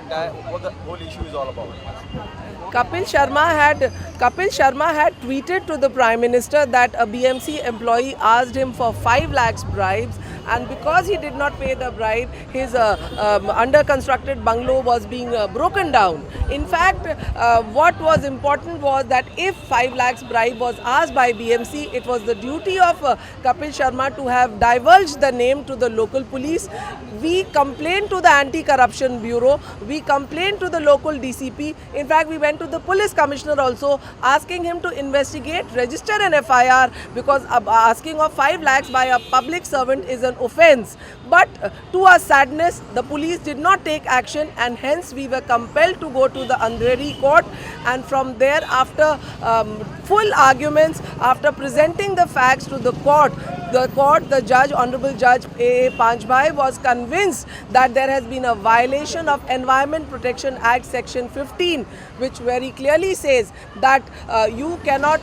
entire what the whole issue is all about? Kapil Sharma had tweeted to the Prime Minister that a BMC employee asked him for 5 lakhs bribes, and because he did not pay the bribe, his under constructed bungalow was being broken down. In fact, what was important was that if 5 lakhs bribe was asked by BMC, it was the duty of Kapil Sharma to have divulged the name to the local police. We complained to the Anti-Corruption Bureau, we complained to the local DCP. In fact, we went to the police commissioner also, asking him to investigate, register an FIR, because asking of 5 lakhs by a public servant is an offence. But to our sadness, the police did not take action, and hence we were compelled to go to the Andheri court. And from there, after full arguments, after presenting the facts to the court, the judge, Honorable Judge A. Panchbhai, was convinced that there has been a violation of Environment Protection Act Section 15, which very clearly says that you cannot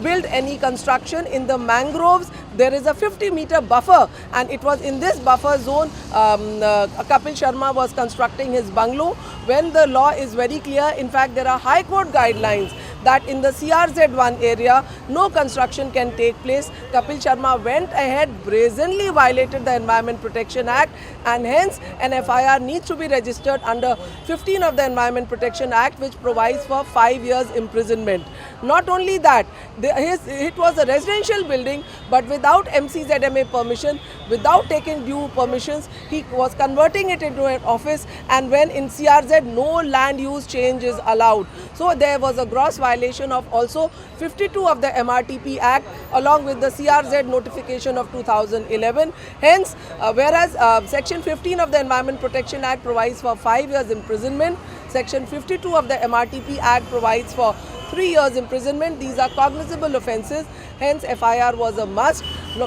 build any construction in the mangroves. There is a 50-meter buffer, and it was in this buffer zone Kapil Sharma was constructing his bungalow, when the law is very clear. In fact, there are High Court guidelines that in the CRZ1 area, no construction can take place. Kapil Sharma went ahead, brazenly violated the Environment Protection Act, and hence an FIR needs to be registered under 15 of the Environment Protection Act, which provides for 5 years imprisonment. Not only that, it was a residential building, but without MCZMA permission, without taking due permissions, he was converting it into an office, and when in CRZ, no land use change is allowed. So there was a gross violation of also 52 of the MRTP Act, along with the CRZ notification of 2011. Hence, whereas Section 15 of the Environment Protection Act provides for 5 years imprisonment, Section 52 of the MRTP Act provides for 3 years imprisonment. These are cognizable offences, hence FIR was a must.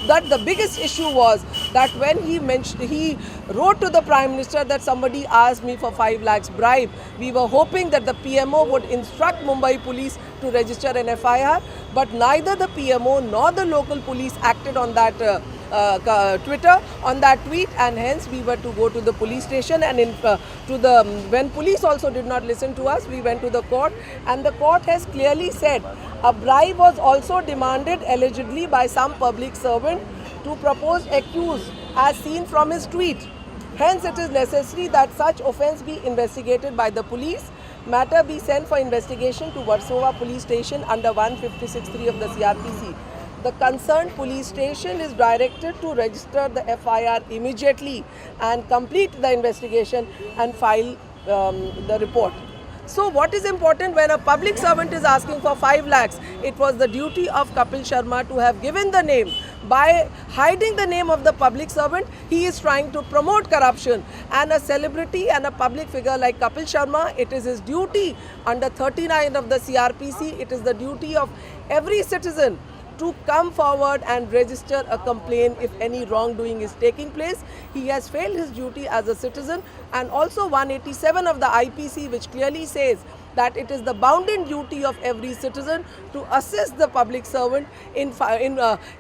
That the biggest issue was that when he wrote to the Prime Minister that somebody asked me for 5 lakhs bribe, we were hoping that the PMO would instruct Mumbai police to register an FIR, but neither the PMO nor the local police acted on that Twitter, on that tweet, and hence we were to go to the police station, and when police also did not listen to us, we went to the court, and the court has clearly said a bribe was also demanded allegedly by some public servant to proposed accused as seen from his tweet. Hence it is necessary that such offence be investigated by the police. Matter be sent for investigation to Versova police station under 156(3) of the CRPC. The concerned police station is directed to register the FIR immediately and complete the investigation and file the report. So what is important when a public servant is asking for 5 lakhs? It was the duty of Kapil Sharma to have given the name. By hiding the name of the public servant, he is trying to promote corruption. And a celebrity and a public figure like Kapil Sharma, it is his duty under 39 of the CRPC, it is the duty of every citizen to come forward and register a complaint if any wrongdoing is taking place. He has failed his duty as a citizen, and also 187 of the IPC, which clearly says that it is the bounden duty of every citizen to assist the public servant in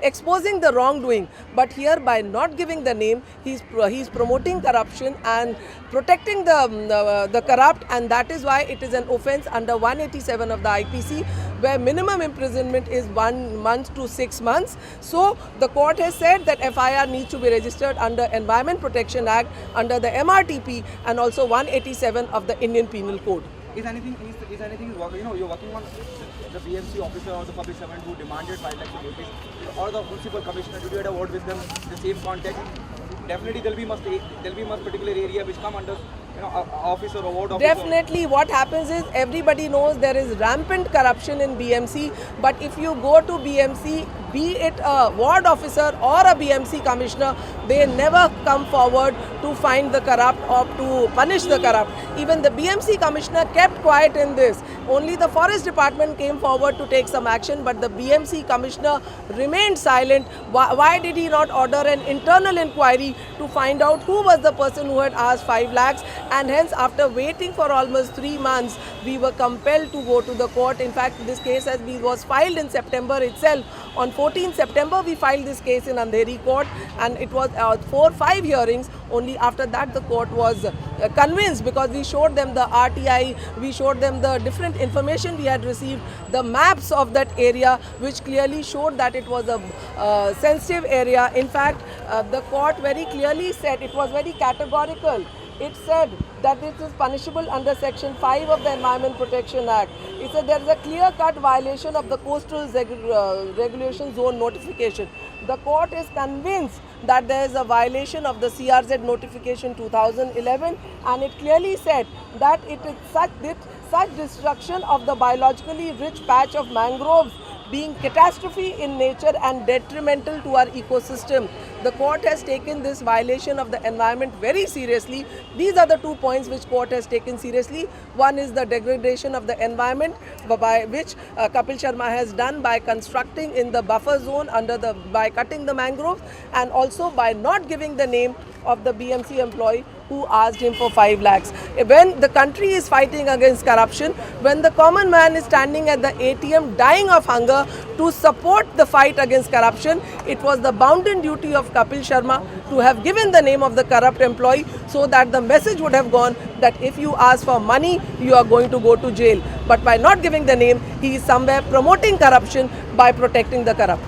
exposing the wrongdoing. But here, by not giving the name, he is promoting corruption and protecting the corrupt, and that is why it is an offence under 187 of the IPC, where minimum imprisonment is 1 month to 6 months. So the court has said that FIR needs to be registered under Environment Protection Act, under the MRTP, and also 187 of the Indian Penal Code. Is anything you're working on the BMC officer or the public servant who demanded 5 lakhs rupees, or the municipal commissioner? Did you had a word with them in the same context? Definitely there'll be must particular area which come under office or a ward officer. Definitely, what happens is everybody knows there is rampant corruption in BMC, but if you go to BMC, be it a ward officer or a BMC commissioner, they never come forward to find the corrupt or to punish the corrupt. Even the BMC commissioner kept quiet in this. Only the forest department came forward to take some action, but the BMC commissioner remained silent. Why did he not order an internal inquiry to find out who was the person who had asked 5 lakhs? And hence, after waiting for almost 3 months, we were compelled to go to the court. In fact, this case was filed in September itself. On 14 September, we filed this case in Andheri court, and it was 4-5 hearings. Only after that, the court was convinced, because we showed them the RTI, we showed them the different information we had received, the maps of that area, which clearly showed that it was a sensitive area. In fact, the court very clearly said, it was very categorical. It said that this is punishable under Section 5 of the Environment Protection Act. It said there is a clear-cut violation of the Coastal Regulation Zone notification. The court is convinced that there is a violation of the CRZ notification 2011, and it clearly said that it is such destruction of the biologically rich patch of mangroves being catastrophe in nature and detrimental to our ecosystem. The court has taken this violation of the environment very seriously. These are the 2 points which court has taken seriously. One is the degradation of the environment, by which Kapil Sharma has done by constructing in the buffer zone by cutting the mangroves, and also by not giving the name of the BMC employee who asked him for 5 lakhs. When the country is fighting against corruption, when the common man is standing at the ATM dying of hunger to support the fight against corruption, it was the bounden duty of Kapil Sharma to have given the name of the corrupt employee, so that the message would have gone that if you ask for money, you are going to go to jail. But by not giving the name, he is somewhere promoting corruption by protecting the corrupt.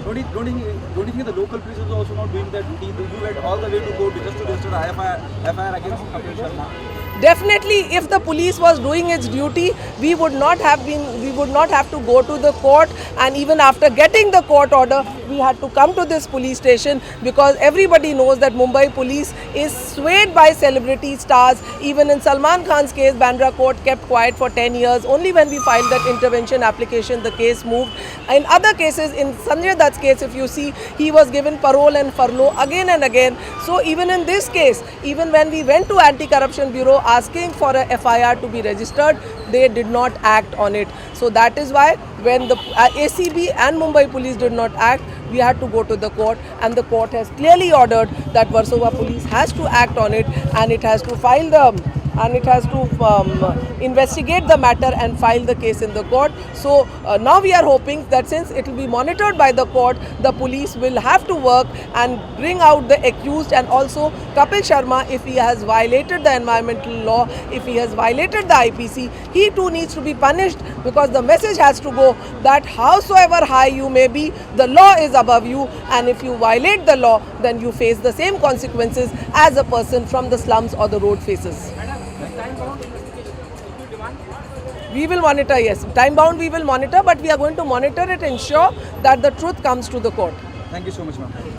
Don't you think the local police is also not doing that duty? You went all the way to court just to register an FIR against Kapil Sharma. Definitely, if the police was doing its duty, we would not have to go to the court, and even after getting the court order, we had to come to this police station, because everybody knows that Mumbai police is swayed by celebrity stars. Even in Salman Khan's case, Bandra court kept quiet for 10 years. Only when we filed that intervention application, the case moved. In other cases, in Sanjay Dutt's case, if you see, he was given parole and furlough again and again. So even in this case, even when we went to Anti-Corruption Bureau asking for a FIR to be registered, they did not act on it. So that is why when the ACB and Mumbai police did not act, we had to go to the court, and the court has clearly ordered that Versova police has to act on it, and it has to file investigate the matter and file the case in the court. So now we are hoping that since it will be monitored by the court, the police will have to work and bring out the accused, and also Kapil Sharma, if he has violated the environmental law, if he has violated the IPC, he too needs to be punished, because the message has to go that howsoever high you may be, the law is above you, and if you violate the law, then you face the same consequences as a person from the slums or the road faces. We will monitor, yes. Time bound we will monitor, but we are going to monitor it, ensure that the truth comes to the court. Thank you so much, ma'am.